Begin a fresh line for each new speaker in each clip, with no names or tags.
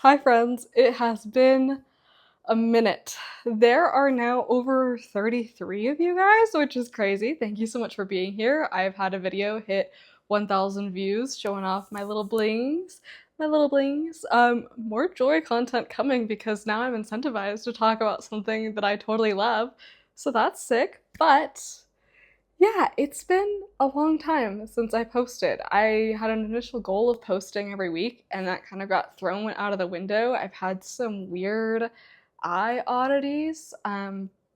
Hi, friends. It has been a minute. There are now over 33 of you guys, which is crazy. Thank you so much for being here. I've had a video hit 1,000 views showing off my little blings. My little blings. More joy content coming because now I'm incentivized to talk about something that I totally love. So that's sick. But yeah, it's been a long time since I posted. I had an initial goal of posting every week, and that kind of got thrown out of the window. I've had some weird eye oddities.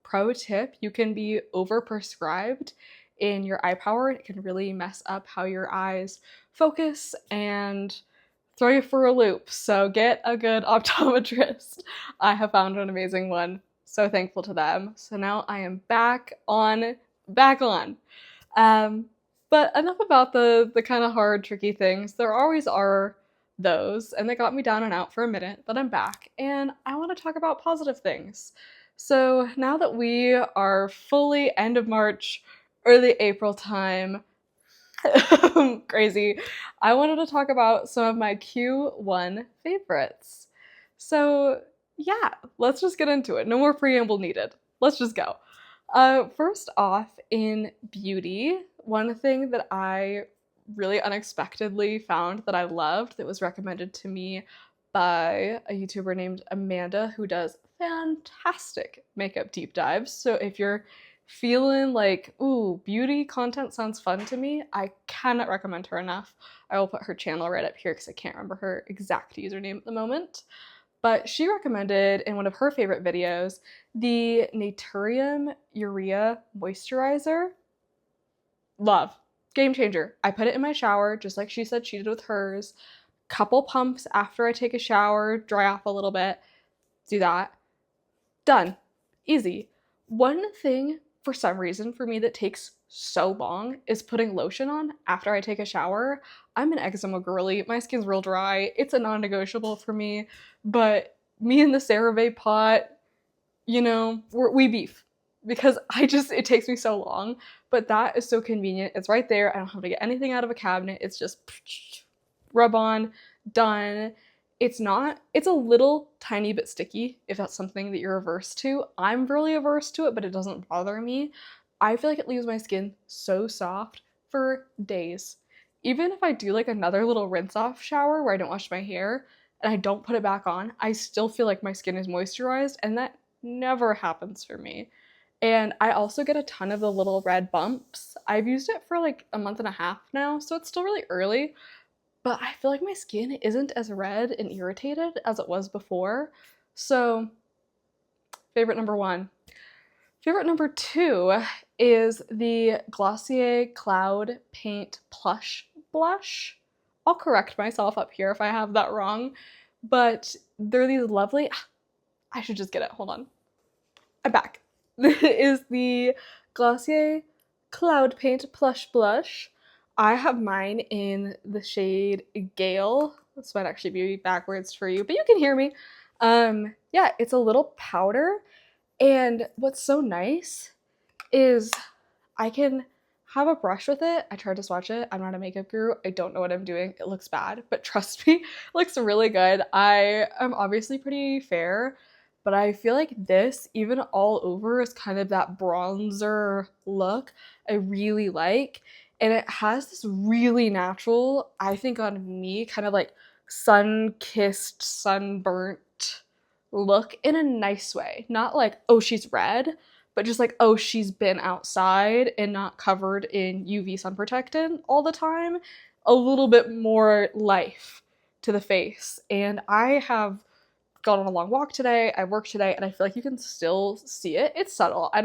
Pro tip, you can be overprescribed in your eye power. It can really mess up how your eyes focus and throw you for a loop. So get a good optometrist. I have found an amazing one. So thankful to them. So now I am back on. Um, but enough about the kind of hard, tricky things. There always are those, and they got me down and out for a minute, but I'm back, and I want to talk about positive things. So now that we are fully end of March, early April time, crazy, I wanted to talk about some of my Q1 favorites. So yeah, let's just get into it. No more preamble needed. Let's just go. First off, in beauty, one thing that I really unexpectedly found that I loved that was recommended to me by a YouTuber named Amanda who does fantastic makeup deep dives. So if you're feeling like, ooh, beauty content sounds fun to me, I cannot recommend her enough. I will put her channel right up here because I can't remember her exact username at the moment. But she recommended in one of her favorite videos the Naturium Urea Moisturizer. Love. Game changer. I put it in my shower, just like she said she did with hers. Couple pumps after I take a shower, dry off a little bit. Do that. Done. Easy. One thing, for some reason, for me that takes so long is putting lotion on after I take a shower. I'm an eczema girly. My skin's real dry. It's a non negotiable for me. But me and the CeraVe pot, we beef because it takes me so long. But that is so convenient. It's right there. I don't have to get anything out of a cabinet. It's just rub on, done. It's a little tiny bit sticky if that's something that you're averse to. I'm really averse to it, but it doesn't bother me. I feel like it leaves my skin so soft for days. Even if I do like another little rinse off shower where I don't wash my hair and I don't put it back on, I still feel like my skin is moisturized, and that never happens for me. And I also get a ton of the little red bumps. I've used it for like a month and a half now, so it's still really early, but I feel like my skin isn't as red and irritated as it was before. So, favorite number one. Favorite number two is the Glossier Cloud Paint Plush Blush. I'll correct myself up here if I have that wrong, but they're these lovely. I should just get it. Hold on. I'm back. This is the Glossier Cloud Paint Plush Blush. I have mine in the shade Gale. This might actually be backwards for you, but you can hear me. Yeah, it's a little powder, and what's so nice is I can have a brush with it. I tried to swatch it. I'm not a makeup guru. I don't know what I'm doing. It looks bad, but trust me, it looks really good. I am obviously pretty fair, but I feel like this, even all over, is kind of that bronzer look I really like. And it has this really natural, I think on me, kind of like sun-kissed, sunburnt look in a nice way. Not like, oh, she's red, but just like, oh, she's been outside and not covered in UV sun protectant all the time. A little bit more life to the face. And I have gone on a long walk today, I worked today, and I feel like you can still see it. It's subtle. I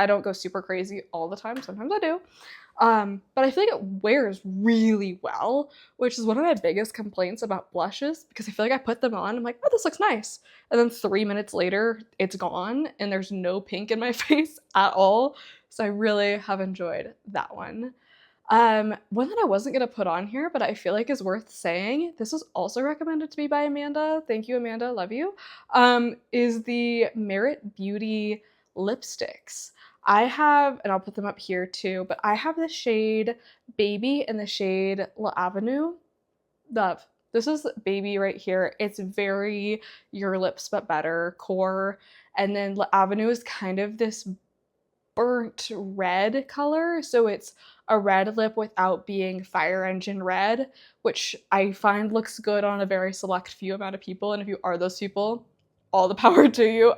don't go super crazy all the time. Sometimes I do. But I feel like it wears really well, which is one of my biggest complaints about blushes because I feel like I put them on, I'm like, oh, this looks nice. And then 3 minutes later, it's gone and there's no pink in my face at all. So I really have enjoyed that one. One that I wasn't gonna put on here, but I feel like is worth saying, this was also recommended to me by Amanda. Thank you, Amanda, love you. Is the Merit Beauty lipsticks. I have, and I'll put them up here too, but I have the shade Baby and the shade La Avenue. Love. This is Baby right here. It's very Your Lips But Better core. And then L'Avenue is kind of this burnt red color. So it's a red lip without being fire engine red, which I find looks good on a very select few amount of people. And if you are those people, all the power to you.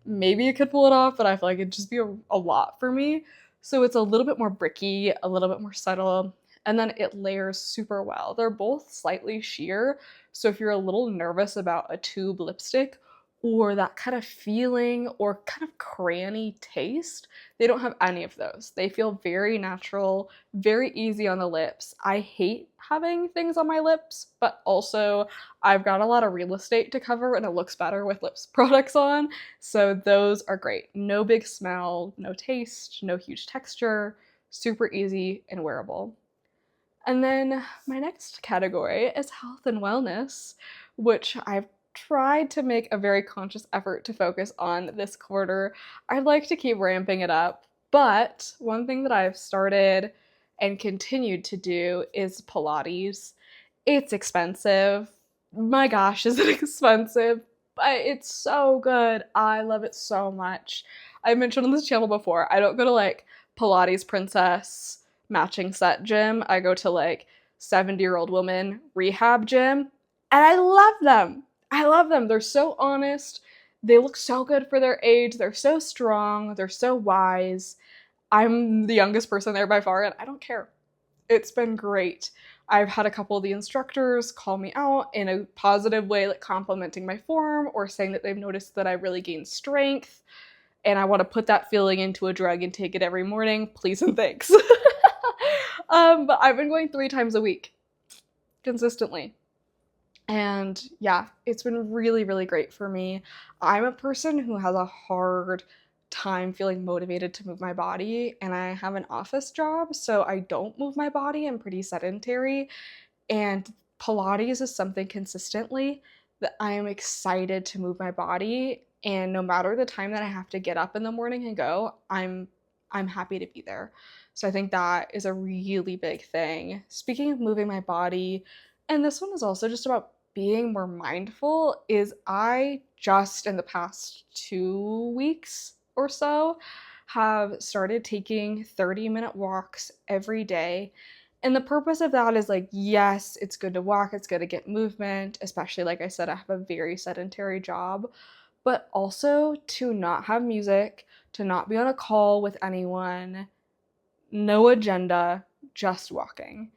Maybe could pull it off, but I feel like it'd just be a lot for me. So it's a little bit more bricky, a little bit more subtle, and then it layers super well. They're both slightly sheer, so if you're a little nervous about a tube lipstick or that kind of feeling or kind of cranny taste, they don't have any of those. They feel very natural, very easy on the lips. I hate having things on my lips, but also I've got a lot of real estate to cover and it looks better with lips products on, so those are great. No big smell, no taste, no huge texture, super easy and wearable. And then my next category is health and wellness, which I've tried to make a very conscious effort to focus on this quarter. I'd like to keep ramping it up, but one thing that I've started and continued to do is Pilates. It's expensive. My gosh, is it expensive? But it's so good. I love it so much. I mentioned on this channel before, I don't go to like Pilates Princess matching set gym. I go to like 70-year-old woman rehab gym, and I love them. I love them. They're so honest. They look so good for their age. They're so strong. They're so wise. I'm the youngest person there by far, and I don't care. It's been great. I've had a couple of the instructors call me out in a positive way, like complimenting my form or saying that they've noticed that I really gained strength and I want to put that feeling into a drug and take it every morning. Please and thanks. But I've been going 3 times a week consistently. And yeah, it's been really, really great for me. I'm a person who has a hard time feeling motivated to move my body, and I have an office job, so I don't move my body. I'm pretty sedentary, and Pilates is something consistently that I am excited to move my body, and no matter the time that I have to get up in the morning and go, I'm happy to be there. So I think that is a really big thing. Speaking of moving my body, and this one is also just about being more mindful, is I just in the past 2 weeks or so have started taking 30-minute walks every day. And the purpose of that is like, yes, it's good to walk, it's good to get movement, especially like I said, I have a very sedentary job, but also to not have music, to not be on a call with anyone, no agenda, just walking.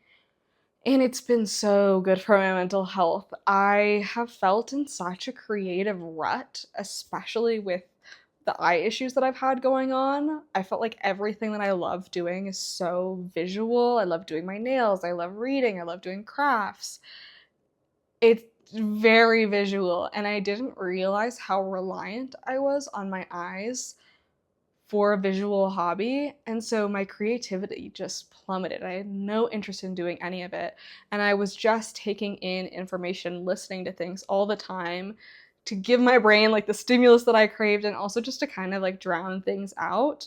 And it's been so good for my mental health. I have felt in such a creative rut, especially with the eye issues that I've had going on. I felt like everything that I love doing is so visual. I love doing my nails, I love reading, I love doing crafts. It's very visual, and I didn't realize how reliant I was on my eyes for a visual hobby, and so my creativity just plummeted. I had no interest in doing any of it, and I was just taking in information, listening to things all the time to give my brain like the stimulus that I craved, and also just to kind of like drown things out.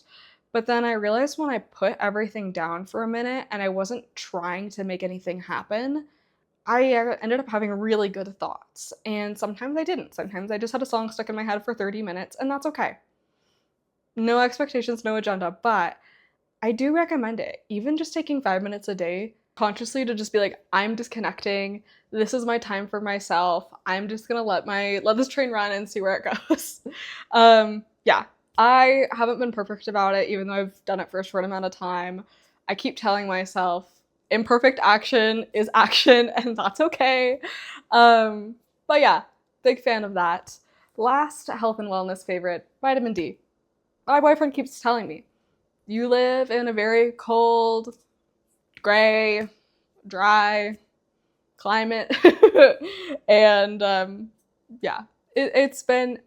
But then I realized when I put everything down for a minute and I wasn't trying to make anything happen, I ended up having really good thoughts, and sometimes I didn't. Sometimes I just had a song stuck in my head for 30 minutes, and that's okay. No expectations, no agenda, but I do recommend it. Even just taking 5 minutes a day consciously to just be like, I'm disconnecting. This is my time for myself. I'm just gonna let this train run and see where it goes. Yeah, I haven't been perfect about it, even though I've done it for a short amount of time. I keep telling myself imperfect action is action, and that's okay. But yeah, big fan of that. Last health and wellness favorite, vitamin D. My boyfriend keeps telling me, you live in a very cold, gray, dry climate. And yeah,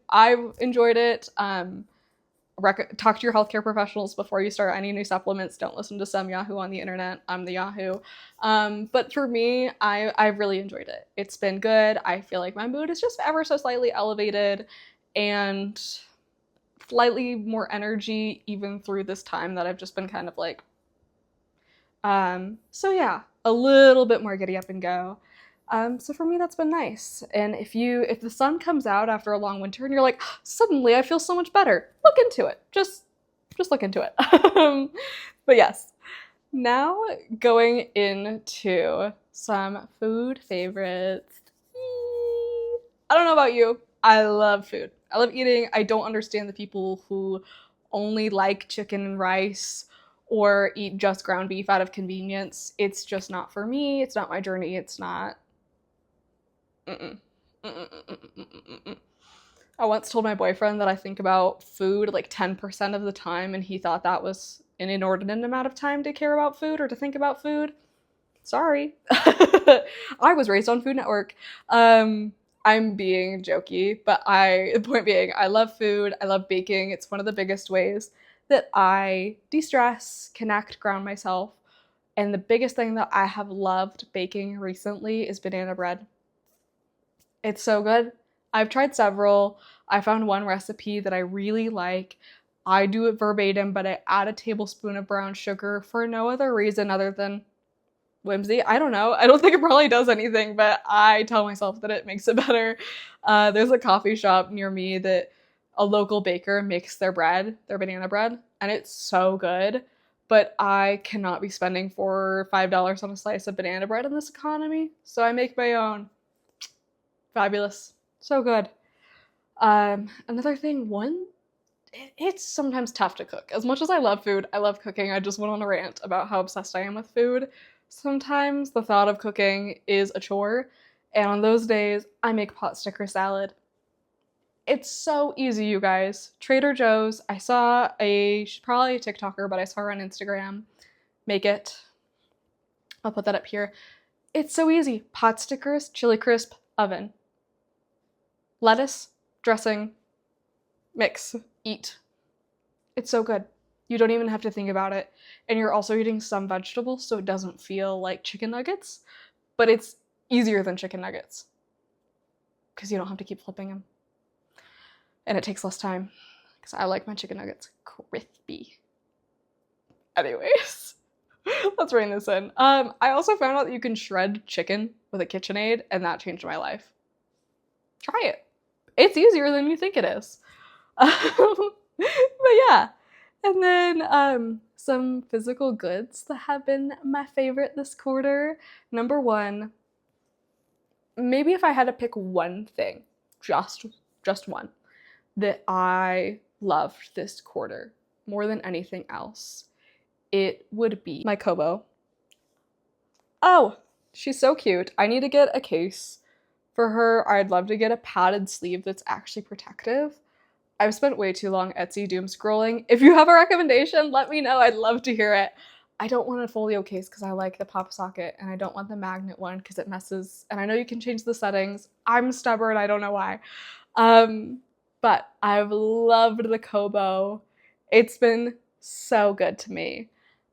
I've enjoyed it. Talk to your healthcare professionals before you start any new supplements. Don't listen to some Yahoo on the internet. I'm the Yahoo. But for me, I've really enjoyed it. It's been good. I feel like my mood is just ever so slightly elevated and slightly more energy even through this time that I've just been kind of like, so yeah, a little bit more giddy up and go. So for me, that's been nice. And if the sun comes out after a long winter and you're like, suddenly I feel so much better, look into it. Just look into it. But yes, now going into some food favorites. I don't know about you. I love food. I love eating. I don't understand the people who only like chicken and rice or eat just ground beef out of convenience. It's just not for me. It's not my journey. It's not. Mm-mm. Mm-mm. I once told my boyfriend that I think about food like 10% of the time, and he thought that was an inordinate amount of time to care about food or to think about food. Sorry. I was raised on Food Network. I'm being jokey, but the point being, I love food. I love baking. It's one of the biggest ways that I de-stress, connect, ground myself. And the biggest thing that I have loved baking recently is banana bread. It's so good. I've tried several. I found one recipe that I really like. I do it verbatim, but I add a tablespoon of brown sugar for no other reason other than whimsy. I don't know. I don't think it probably does anything, but I tell myself that it makes it better. There's a coffee shop near me that a local baker makes their bread, their banana bread, and it's so good. But I cannot be spending $4 or $5 on a slice of banana bread in this economy, so I make my own. Fabulous. So good. Another thing, it's sometimes tough to cook. As much as I love food, I love cooking. I just went on a rant about how obsessed I am with food. Sometimes the thought of cooking is a chore, and on those days, I make pot sticker salad. It's so easy, you guys. Trader Joe's, she's probably a TikToker, but I saw her on Instagram make it. I'll put that up here. It's so easy. Pot stickers, chili crisp, oven. Lettuce, dressing, mix, eat. It's so good. You don't even have to think about it. And you're also eating some vegetables, so it doesn't feel like chicken nuggets, but it's easier than chicken nuggets because you don't have to keep flipping them. And it takes less time because I like my chicken nuggets crispy. Anyways, let's rein this in. I also found out that you can shred chicken with a KitchenAid, and that changed my life. Try it. It's easier than you think it is. But yeah. And then some physical goods that have been my favorite this quarter. Number one, maybe if I had to pick one thing, just one, that I loved this quarter more than anything else, it would be my Kobo. Oh, she's so cute. I need to get a case for her. I'd love to get a padded sleeve that's actually protective. I've spent way too long Etsy doom scrolling. If you have a recommendation, let me know. I'd love to hear it. I don't want a folio case because I like the pop socket, and I don't want the magnet one because it messes. And I know you can change the settings. I'm stubborn. I don't know why. But I've loved the Kobo. It's been so good to me.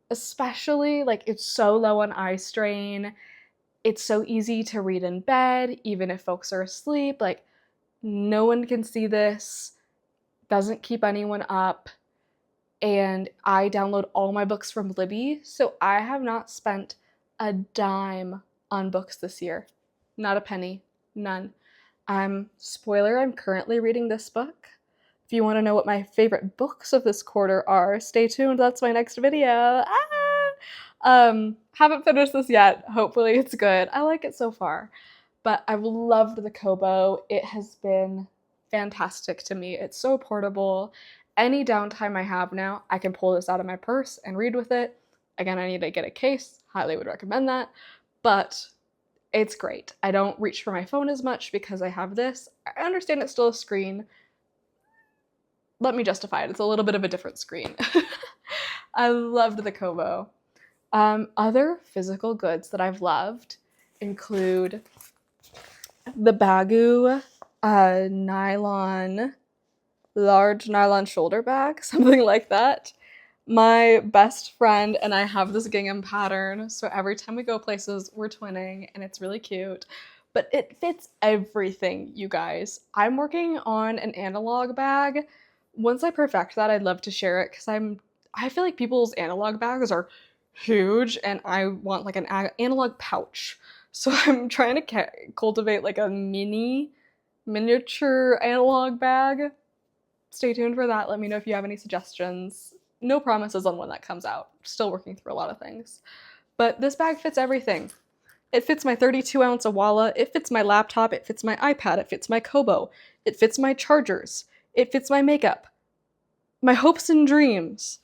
Especially, like, it's so low on eye strain. It's so easy to read in bed, even if folks are asleep. Like, no one can see this. Doesn't keep anyone up. And I download all my books from Libby, so I have not spent a dime on books this year. Not a penny. None. Spoiler, I'm currently reading this book. If you want to know what my favorite books of this quarter are, stay tuned. That's my next video. Haven't finished this yet. Hopefully it's good. I like it so far. But I've loved the Kobo. It has been fantastic to me. It's so portable. Any downtime I have now, I can pull this out of my purse and read with it. Again, I need to get a case. Highly would recommend that. But it's great. I don't reach for my phone as much because I have this. I understand it's still a screen. Let me justify it. It's a little bit of a different screen. I loved the Kobo. Other physical goods that I've loved include the Baggu large nylon shoulder bag, something like that. My best friend and I have this gingham pattern, so every time we go places, we're twinning, and it's really cute. But it fits everything, you guys. I'm working on an analog bag. Once I perfect that, I'd love to share it because I feel like people's analog bags are huge, and I want like an analog pouch. So I'm trying to cultivate like a miniature analog bag. Stay tuned for that. Let me know if you have any suggestions. No promises on when that comes out. Still working through a lot of things. But this bag fits everything. It fits my 32-ounce Awala, it fits my laptop, it fits my iPad, it fits my Kobo, it fits my chargers, it fits my makeup. My hopes and dreams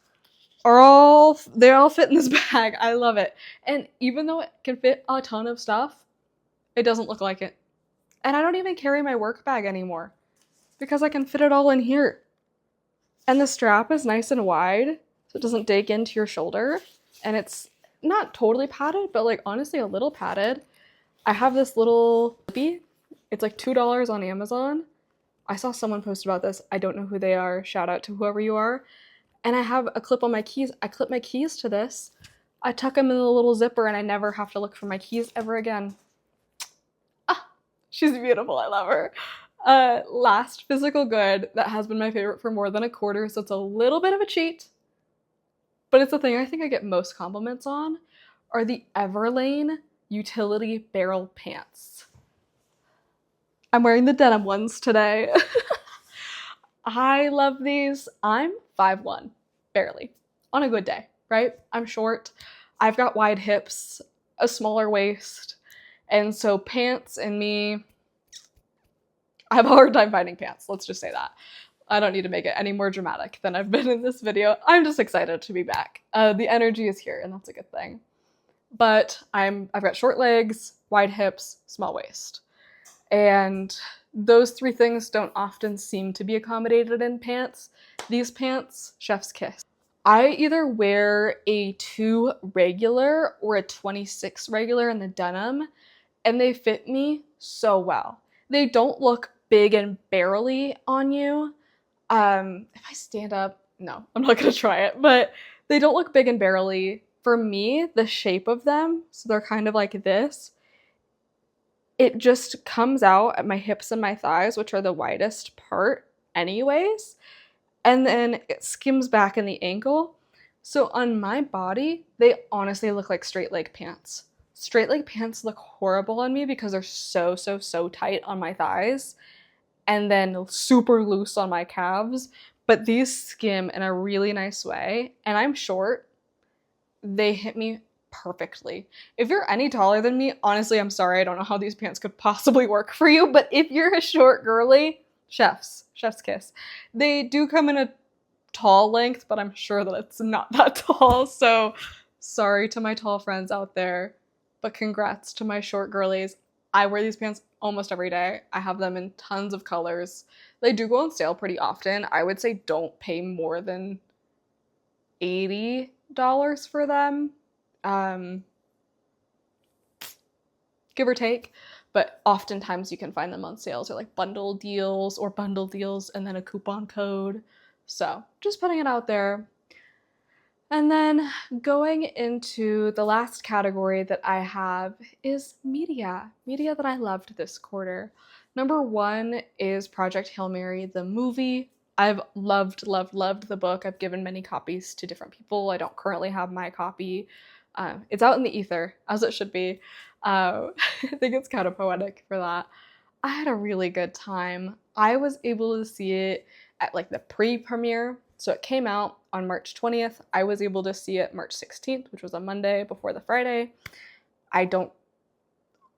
they all fit in this bag. I love it. And even though it can fit a ton of stuff, it doesn't look like it. And I don't even carry my work bag anymore because I can fit it all in here. And the strap is nice and wide, so it doesn't dig into your shoulder. And it's not totally padded, but like honestly a little padded. I have this little clippy. It's like $2 on Amazon. I saw someone post about this. I don't know who they are. Shout out to whoever you are. And I have a clip on my keys. I clip my keys to this. I tuck them in the little zipper and I never have to look for my keys ever again. Ah, she's beautiful. I love her. Last physical good that has been my favorite for more than a quarter, so it's a little bit of a cheat, but it's the thing I think I get most compliments on, are the Everlane utility barrel pants. I'm wearing the denim ones today. I love these. I'm 5'1", barely, on a good day, right? I'm short. I've got wide hips, a smaller waist, and so pants and me, I have a hard time finding pants. Let's just say that. I don't need to make it any more dramatic than I've been in this video. I'm just excited to be back. The energy is here, and that's a good thing. But I've got short legs, wide hips, small waist. And those three things don't often seem to be accommodated in pants. These pants, chef's kiss. I either wear a 2 regular or a 26 regular in the denim, and they fit me so well. They don't look big and barrely on you. If I stand up, no, I'm not gonna try it, but they don't look big and barrely. For me, the shape of them, so they're kind of like this, it just comes out at my hips and my thighs, which are the widest part anyways, and then it skims back in the ankle. So on my body, they honestly look like straight leg pants. Straight leg pants look horrible on me because they're so tight on my thighs and then super loose on my calves, but these skim in a really nice way, and I'm short. They hit me perfectly. If you're any taller than me, honestly, I'm sorry, I don't know how these pants could possibly work for you, but if you're a short girly, chef's kiss. They do come in a tall length, but I'm sure that it's not that tall, so sorry to my tall friends out there, but congrats to my short girlies. I wear these pants almost every day. I have them in tons of colors. They do go on sale pretty often. I would say don't pay more than $80 for them, give or take, but oftentimes you can find them on sales or like bundle deals and then a coupon code. So just putting it out there. And then going into the last category that I have is media that I loved this quarter. Number 1 is Project Hail Mary, the movie. I've loved the book. I've given many copies to different people. I don't currently have my copy. It's out in the ether, as it should be. I think it's kind of poetic for that. I had a really good time. I was able to see it at like the pre-premiere. So it came out on March 20th. I was able to see it March 16th, which was a Monday before the Friday. I don't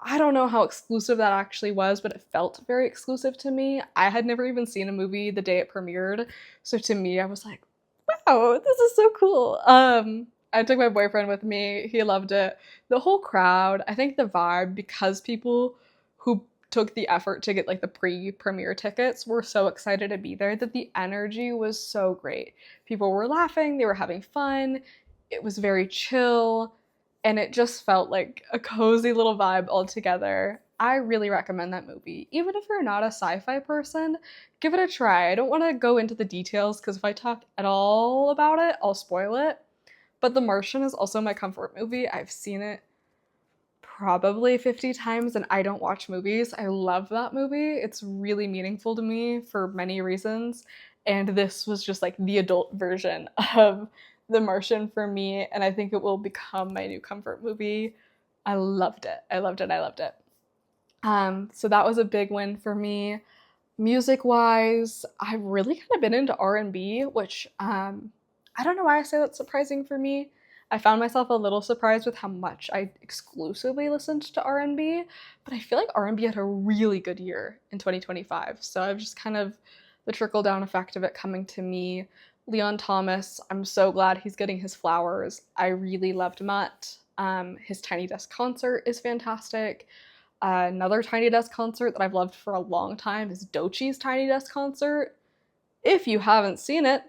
know how exclusive that actually was, but it felt very exclusive to me. I had never even seen a movie the day it premiered. So to me, I was like, wow, this is so cool. I took my boyfriend with me. He loved it. The whole crowd, I think the vibe, because people who took the effort to get like the pre-premiere tickets were so excited to be there, that the energy was so great. People were laughing, they were having fun. It was very chill, and it just felt like a cozy little vibe altogether. I really recommend that movie. Even if you're not a sci-fi person, give it a try. I don't want to go into the details because if I talk at all about it, I'll spoil it. But The Martian is also my comfort movie. I've seen it probably 50 times, and I don't watch movies. I love that movie. It's really meaningful to me for many reasons, and this was just like the adult version of The Martian for me, and I think it will become my new comfort movie I loved it. I loved it. I loved it. So that was a big win for me. Music wise, I've really kind of been into R&B, which I don't know why I say that's surprising for me. I found myself a little surprised with how much I exclusively listened to R&B, but I feel like R&B had a really good year in 2025. So I've just kind of the trickle down effect of it coming to me. Leon Thomas, I'm so glad he's getting his flowers. I really loved Mutt. His Tiny Desk concert is fantastic. Another Tiny Desk concert that I've loved for a long time is Doechie's Tiny Desk concert. If you haven't seen it,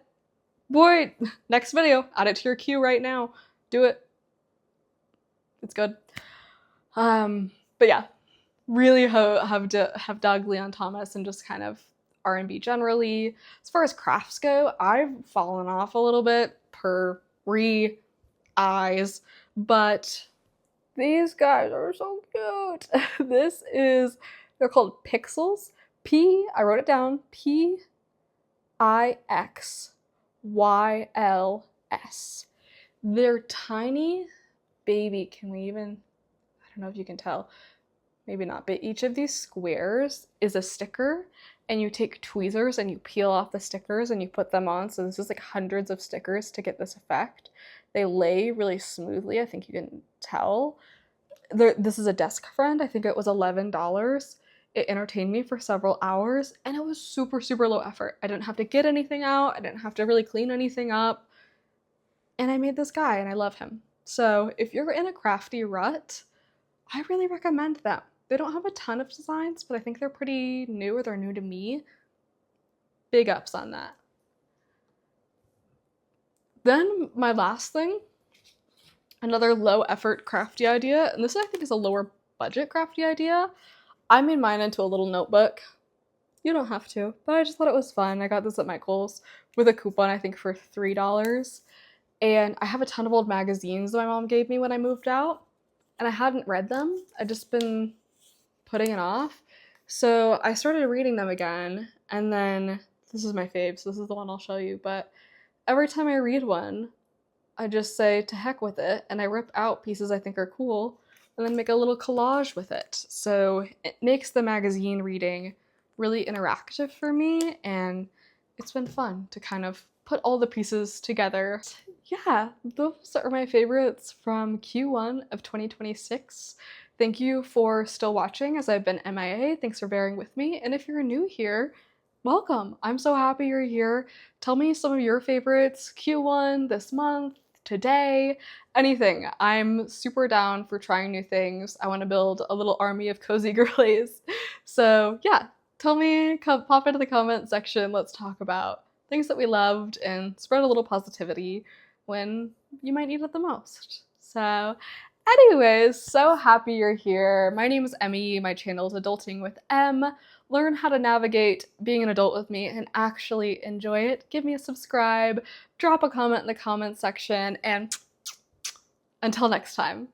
boy, next video, add it to your queue right now. Do it. It's good. But yeah, really have dug Leon Thomas and just kind of R&B generally. As far as crafts go, I've fallen off a little bit per eyes, but these guys are so cute. They're called Pixels. I wrote it down, Pixyls. They're tiny baby, I don't know if you can tell, maybe not, but each of these squares is a sticker, and you take tweezers and you peel off the stickers and you put them on. So this is like hundreds of stickers to get this effect. They lay really smoothly, I think you can tell. This is a desk friend. I think it was $11. It entertained me for several hours, and it was super, super low effort. I didn't have to get anything out. I didn't have to really clean anything up. And I made this guy, and I love him. So if you're in a crafty rut, I really recommend them. They don't have a ton of designs, but I think they're pretty new, or they're new to me. Big ups on that. Then my last thing, another low effort crafty idea, and this I think is a lower budget crafty idea. I made mine into a little notebook. You don't have to, but I just thought it was fun. I got this at Michael's with a coupon, I think for $3. And I have a ton of old magazines that my mom gave me when I moved out, and I hadn't read them. I'd just been putting it off. So I started reading them again, and then this is my fave, so this is the one I'll show you, but every time I read one, I just say to heck with it, and I rip out pieces I think are cool and then make a little collage with it. So it makes the magazine reading really interactive for me, and it's been fun to kind of put all the pieces together. Yeah, those are my favorites from Q1 of 2026. Thank you for still watching as I've been MIA. Thanks for bearing with me. And if you're new here, welcome. I'm so happy you're here. Tell me some of your favorites, Q1, this month, today, anything. I'm super down for trying new things. I want to build a little army of cozy girlies. So yeah, tell me, pop into the comment section. Let's talk about things that we loved and spread a little positivity when you might need it the most. So anyways, so happy you're here. My name is Emmy. My channel is Adulting with Em. Learn how to navigate being an adult with me and actually enjoy it. Give me a subscribe, drop a comment in the comment section, and until next time.